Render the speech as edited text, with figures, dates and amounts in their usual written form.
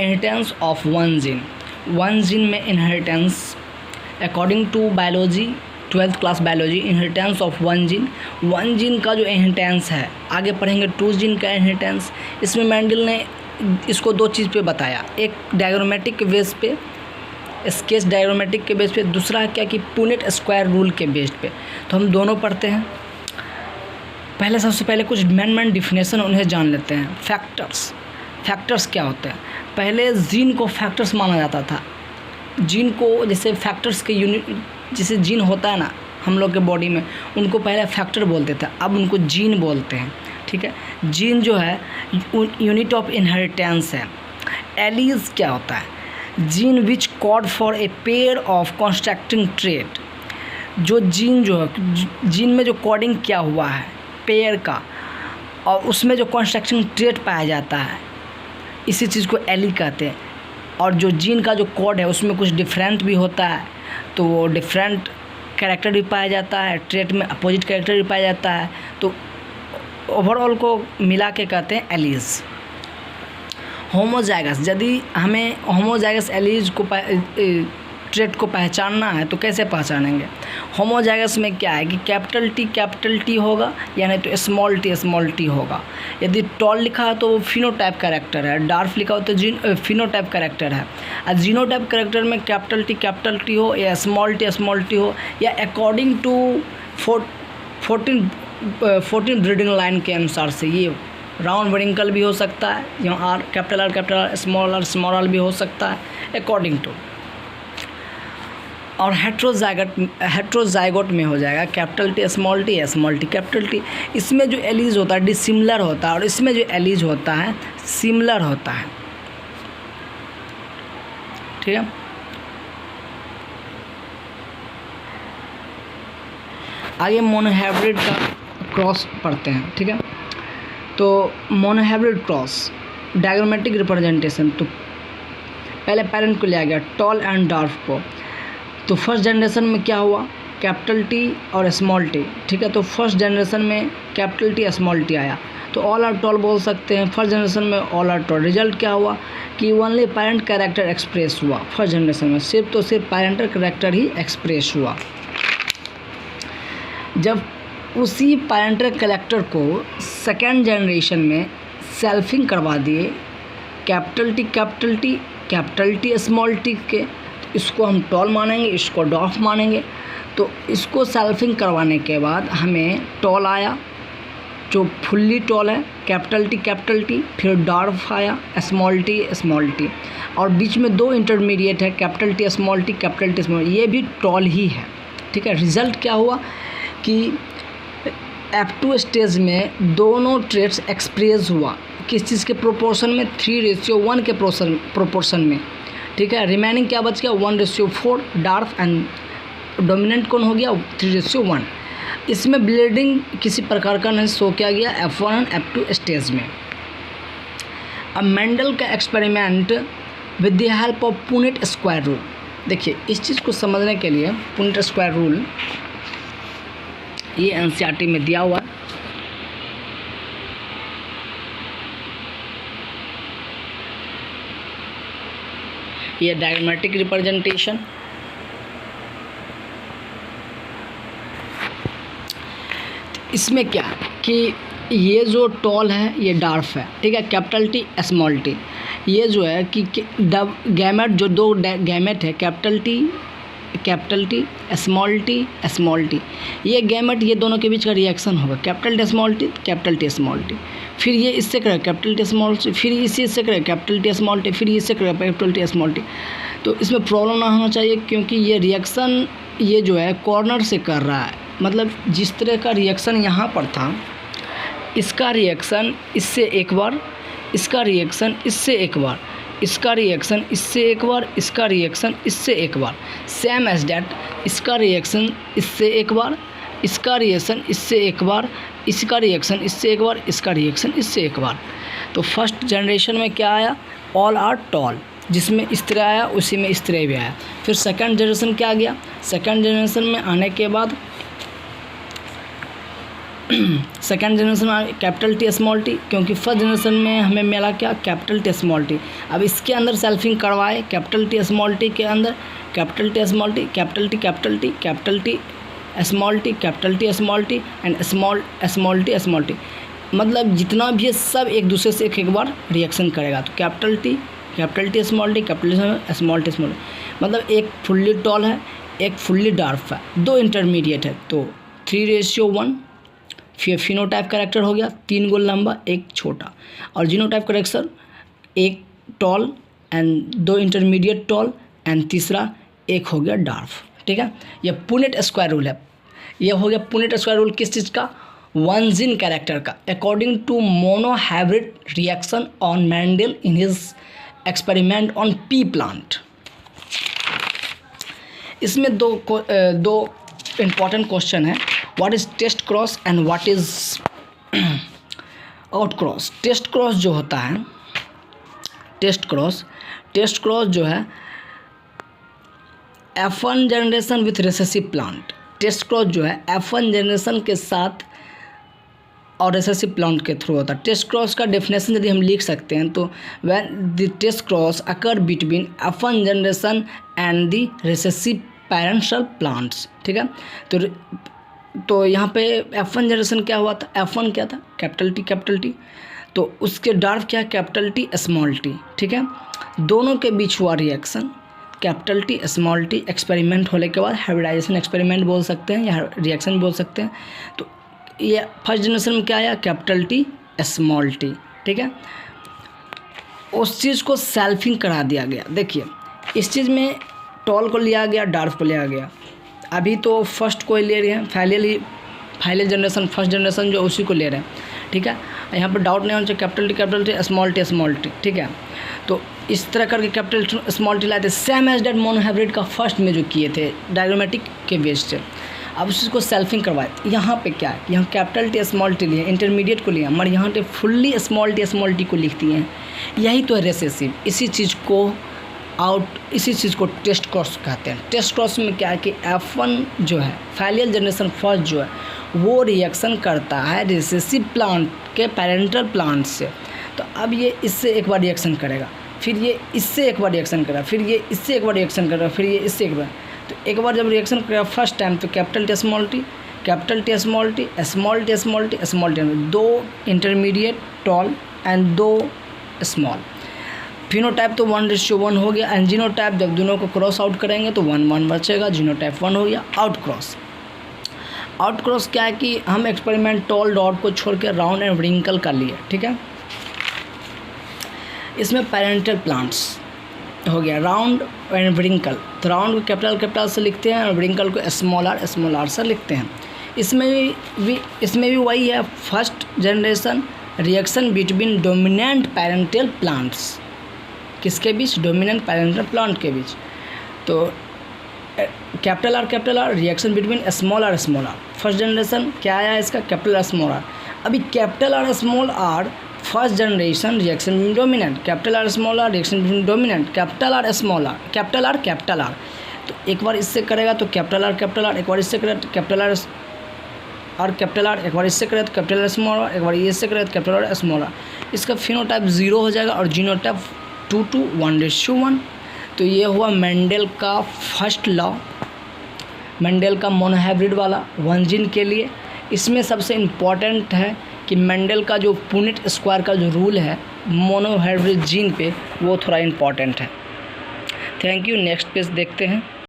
Inheritance of one gene में inheritance according to biology 12th class biology, inheritance of one gene का जो inheritance है, आगे पढ़ेंगे 2 जीन का इनहेरिटेंस। इसमें मेंडल ने इसको 2 चीज़ पे बताया, एक डायग्रामेटिक के बेस पे, स्केच डायग्रामेटिक के बेस पे, दूसरा क्या कि पुनेट स्क्वायर रूल के बेस पे। तो हम दोनों पढ़ते हैं। पहले सबसे पहले कुछ मेन डिफिनेशन उन्हें जान लेते हैं। फैक्टर्स क्या होते हैं? पहले जीन को फैक्टर्स माना जाता था। जीन को जैसे फैक्टर्स के यूनिट, जैसे जीन होता है ना हम लोग के बॉडी में, उनको पहले फैक्टर बोलते थे, अब उनको जीन बोलते हैं। ठीक है, जीन जो है यूनिट ऑफ इनहेरिटेंस है। एलीज क्या होता है? Gene which code for a pair of constructing trait. जो जीन जो है, जीन में जो कोडिंग किया हुआ है पेयर का, और उसमें जो कंस्ट्रक्टिंग ट्रेट पाया जाता है, इसी चीज़ को एली कहते हैं। और जो जीन का जो कोड है उसमें कुछ डिफरेंट भी होता है, तो वो डिफरेंट कैरेक्टर भी पाया जाता है, ट्रेट में अपोजिट कैरेक्टर भी पाया जाता है, तो ओवरऑल को मिला के कहते हैं एलीज। होमोजाइगस, यदि हमें होमोजाइगस एलीज को ट्रेट को पहचानना है तो कैसे पहचानेंगे? होमोजाइगस में क्या है कि कैपिटल टी होगा, यानी तो स्मॉल टी होगा। यदि टॉल लिखा है तो वो फिनोटाइप कैरेक्टर है, डार्फ लिखा हो तो फिनोटाइप कैरेक्टर है। और जीनोटाइप कैरेक्टर में कैपिटल टी हो या स्मॉल टी हो, या अकॉर्डिंग टू 14 ब्रीडिंग लाइन के अनुसार से ये राउंड वरिंकल भी हो सकता है, यहाँ कैपिटल आर स्मॉल आर भी हो सकता है अकॉर्डिंग टू। और हेट्रोजाइगोट में हो जाएगा capital T small T capital T. इसमें जो एलीज होता है डिसिमिलर होता है, और इसमें जो एलीज होता है सिमिलर होता है। ठीक है, आगे मोनोहाइब्रिड का क्रॉस पढ़ते हैं। ठीक है, तो मोनोहाइब्रिड क्रॉस डायग्रामेटिक रिप्रेजेंटेशन, तो पहले पेरेंट को लिया गया टॉल एंड डार्फ को। तो फर्स्ट जनरेशन में क्या हुआ? कैपिटल टी और स्मॉल टी। ठीक है, तो फर्स्ट जनरेशन में कैपिटल टी स्मॉल टी आया, तो ऑल आर टॉल बोल सकते हैं। फर्स्ट जनरेशन में ऑल आर टॉल। रिजल्ट क्या हुआ कि ओनली पेरेंट कैरेक्टर एक्सप्रेस हुआ। फर्स्ट जनरेशन में सिर्फ पेरेंटल कैरेक्टर ही एक्सप्रेस हुआ। जब उसी पेरेंटल कैरेक्टर को सेकेंड जनरेशन में सेल्फिंग करवा दिए कैपिटल टी स्मॉल टी के, इसको हम टॉल मानेंगे, इसको डॉर्फ मानेंगे। तो इसको सेल्फिंग करवाने के बाद हमें टॉल आया जो फुल्ली टॉल है, कैपिटल टी, फिर डॉर्फ आया स्मॉल टी, और बीच में 2 इंटरमीडिएट है कैपिटल टी स्मॉल टी, ये भी टॉल ही है। ठीक है, रिजल्ट क्या हुआ कि F2 स्टेज में दोनों ट्रेट्स एक्सप्रेस हुआ। किस चीज़ के प्रोपोर्शन में? 3:1 के प्रोपोर्शन में। ठीक है, रिमेनिंग क्या बच गया? 1:4। डार्फ एंड डोमिनेंट कौन हो गया? 3:1। इसमें ब्लीडिंग किसी प्रकार का नहीं शो किया गया F1 एंड F2 स्टेज में। अब मेंडल का experiment with the help of Punnett square rule. देखिए, इस चीज़ को समझने के लिए पुनेट स्क्वायर रूल ये NCERT में दिया हुआ है। ये डायग्रामेटिक रिप्रेजेंटेशन, इसमें क्या कि ये जो टॉल है ये डार्फ है। ठीक है, कैपिटल टी स्मॉल टी, ये जो है कि गैमेट, जो 2 गैमेट है कैपिटल टी स्मॉल टी, ये गैमेट, ये दोनों के बीच का रिएक्शन होगा कैपिटल टी स्मॉल टी, फिर ये इससे करेगा कैपिटल टी स्मॉल टी, फिर इसी इससे करेगा कैपिटल टी स्मॉल टी, फिर इससे करेगा कैपिटल टी स्मॉल टी। तो इसमें प्रॉब्लम ना होना चाहिए, क्योंकि ये रिएक्शन ये जो है कॉर्नर से कर रहा है। मतलब जिस तरह का रिएक्शन यहाँ पर था, इसका रिएक्शन इससे एक बार, इसका रिएक्शन इससे एक बार, इसका रिएक्शन इससे एक बार, इसका रिएक्शन इससे एक बार, सेम एज डैट, इसका रिएक्शन इससे एक बार, इसका रिएक्शन इससे एक बार, इसका रिएक्शन इससे एक बार, इसका रिएक्शन इससे एक बार। तो फर्स्ट जनरेशन में क्या आया? ऑल आर टॉल, जिसमें इस तरह आया उसी में इस तरह भी आया। फिर सेकंड जनरेशन क्या आ गया? सेकंड जनरेशन में आने के बाद सेकेंड जनरेशन में कैपिटल टी स्मॉल टी, क्योंकि फर्स्ट जनरेशन में हमें मिला क्या, कैपिटल टी स्मॉल टी। अब इसके अंदर सेल्फिंग करवाए, कैपिटल टी स्मॉल टी के अंदर capital T small T, capital T capital T, capital T small T, capital T small T and small T small T. मतलब जितना भी है सब एक दूसरे से एक बार रिएक्शन करेगा। तो capital T small T, capital small T small T. मतलब एक फुल्ली टॉल है, एक फुल्ली डार्क है, दो इंटरमीडिएट है। तो 3:1 फिनोटाइप कैरेक्टर हो गया, 3 गो लंबा एक छोटा, और जीनोटाइप कैरेक्टर एक tall and 2 intermediate tall and तीसरा एक हो गया डार्क। ठीक है, ये पुनेट स्क्वायर रूल है। ये हो गया पुनेट स्क्वायर रूल किस चीज़ का, वन जीन कैरेक्टर का, according to monohybrid reaction on Mendel in his experiment on pea plant. इसमें दो इम्पॉर्टेंट क्वेश्चन है, what is test cross and what is out cross. Test cross जो होता है, टेस्ट क्रॉस जो है F1 generation with recessive plant. Test cross जो है F1 जनरेशन के साथ और रिसेसिव प्लांट के थ्रू होता है। टेस्ट क्रॉस का डेफिनेशन यदि हम लिख सकते हैं तो when the test cross occur between F1 generation and the recessive parental plants. ठीक है, तो यहाँ पे F1 जनरेशन क्या हुआ था, F1 क्या था, कैपिटल टी, तो उसके डार्फ क्या, कैपिटल टी स्मॉल टी। ठीक है, दोनों के बीच हुआ reaction capital T small T, experiment होने के बाद हाइब्रिडाइजेशन एक्सपेरिमेंट बोल सकते हैं या रिएक्शन बोल सकते हैं। तो ये फर्स्ट जनरेशन में क्या आया, कैपिटल टी स्मॉल टी। ठीक है, उस चीज़ को सेल्फिंग करा दिया गया। देखिए इस चीज़ में टॉल को लिया गया, डार्फ को लिया गया। अभी तो फर्स्ट को ले रहे हैं, फाइनल जनरेशन फर्स्ट जनरेशन जो उसी को ले रहे हैं। ठीक है, यहाँ पर डाउट नहीं होना चाहिए, कैपिटल टी स्मॉल टी। ठीक है, तो इस तरह करके कैपिटल स्मॉल टी लाए थे, सेम एज डेट मोनोहाइब्रिड का फर्स्ट में जो किए थे डायग्रामेटिक के बेस से। अब उसको सेल्फिंग करवाए। यहाँ पे क्या है, यहाँ कैपिटल टी स्मॉल टी लिए, इंटरमीडिएट को लिए, मगर यहाँ पे फुल्ली स्मॉल टी को लिखती हैं। यही तो है रेसेसिव। इसी चीज़ को टेस्ट क्रॉस कहते हैं। टेस्ट क्रॉस में क्या है कि F1 जो है फाइनल जनरेशन फर्स्ट जो है वो रिएक्शन करता है रिसेसिव प्लांट के पैरेंटल प्लांट से। तो अब ये इससे एक बार रिएक्शन करेगा, फिर ये इससे एक बार रिएक्शन करेगा, फिर ये इससे एक बार रिएक्शन करेगा, फिर ये इससे एक बार। तो एक बार जब रिएक्शन करेगा फर्स्ट टाइम तो कैपिटल टी स्मॉल टी, दो intermediate tall and 2 small. Phenotype तो 1:1 हो गया एंड जीनोटाइप जब दोनों को क्रॉस आउट करेंगे तो 1:1 बचेगा, जीनोटाइप 1 हो गया। आउट क्रॉस क्या है कि हम एक्सपेरिमेंट टॉल डॉट को छोड़ के राउंड एंड व्रिंकल कर लिए। ठीक है, इसमें पैरेंटल प्लांट्स हो गया, राउंड एंड व्रिंकल। तो राउंड को कैपिटल से लिखते हैं और व्रिंकल को स्मॉल आर से लिखते हैं। इसमें भी वही है, first generation reaction between dominant parental plants, किसके बीच, डोमिनेंट पैरेंटल प्लांट के बीच। तो capital R reaction between small R. First generation क्या आया इसका, कैपिटल आर स्मॉल आर। अभी capital R small R first generation reaction between dominant, capital R small R reaction between dominant, capital R small R, capital R. तो एक बार इससे करेगा तो capital are, एक बार इससे करेगा तो कैपिटल आर, एक बार इससे करेगा तो कैपिटल आर स्मॉल आर, एक बार इससे करेगा तो कैपिटल आर स्मॉल आर। इसका फिनोटाइप 0 हो जाएगा और जीनोटाइप 2:1:1। तो ये हुआ मेंडल का फर्स्ट लॉ, मेंडल का मोनोहाइब्रिड वाला वन जीन के लिए। इसमें सबसे इम्पॉर्टेंट है कि मेंडल का जो पुनेट स्क्वायर का जो रूल है मोनोहाइब्रिड जीन पे, वो थोड़ा इम्पॉर्टेंट है। Thank you. नेक्स्ट पेज देखते हैं।